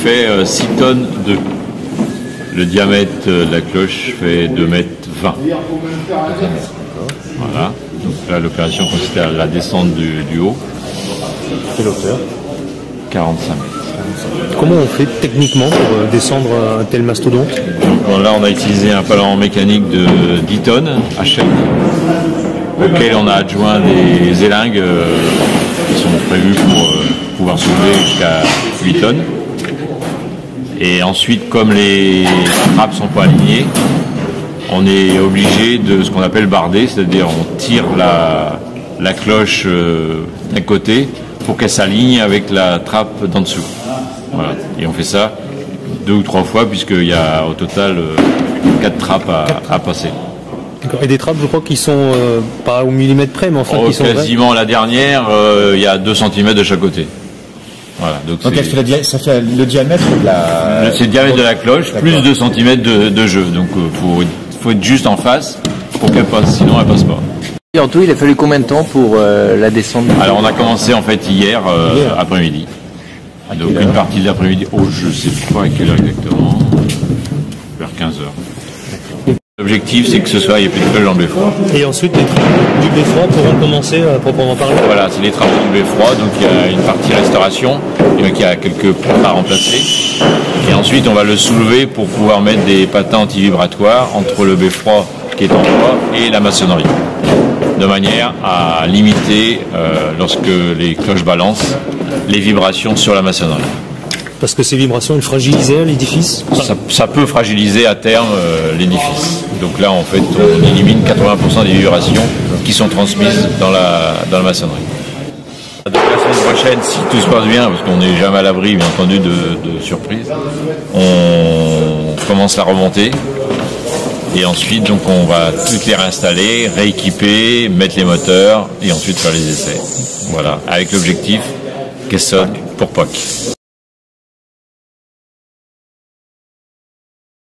fait 6 tonnes d'œufs. Le diamètre de la cloche fait 2,20 m. Voilà. Donc là, l'opération consiste à la descente du haut. Quelle hauteur? 45 mètres. Comment on fait techniquement pour descendre un tel mastodonte? Donc, là, on a utilisé un palan mécanique de 10 tonnes HL, auquel on a adjoint des élingues qui sont prévues pour pouvoir soulever jusqu'à 8 tonnes. Et ensuite, comme les trappes ne sont pas alignées, on est obligé de ce qu'on appelle barder, c'est-à-dire on tire la cloche d'un côté pour qu'elle s'aligne avec la trappe d'en dessous. Voilà. Et on fait ça 2 ou 3 fois puisqu'il y a au total 4 trappes à passer. Et des trappes, je crois, qui sont pas au millimètre près, mais enfin qui sont quasiment la dernière, il y a 2 cm de chaque côté. Voilà, donc ça fait le diamètre de la... C'est le diamètre de la cloche, plus 2 cm de jeu. Donc faut être juste en face pour qu'elle passe, sinon elle passe pas. Et en tout, il a fallu combien de temps pour la descente? Alors on a commencé en fait hier après-midi. Donc une partie de l'après-midi, je sais pas à quelle heure exactement, vers 15h. L'objectif c'est que ce soir il n'y ait plus de cloche dans le beffroi. Et ensuite les travaux du beffroi pourront commencer à proprement parler. Voilà, c'est les travaux du beffroi, donc il y a une partie restauration, il y a quelques pompes à remplacer. Et ensuite on va le soulever pour pouvoir mettre des patins anti-vibratoires entre le beffroi qui est en bois et la maçonnerie, de manière à limiter, lorsque les cloches balancent, les vibrations sur la maçonnerie. Parce que ces vibrations, elles fragilisaient l'édifice? Ça peut fragiliser à terme l'édifice. Donc là, en fait, on élimine 80% des vibrations qui sont transmises dans la maçonnerie. Donc la semaine prochaine, si tout se passe bien, parce qu'on n'est jamais à l'abri, bien entendu, de surprises, on commence la remontée. Et ensuite, donc, on va toutes les réinstaller, rééquiper, mettre les moteurs et ensuite faire les essais. Voilà, avec l'objectif qu'elle sonne pour Pâques.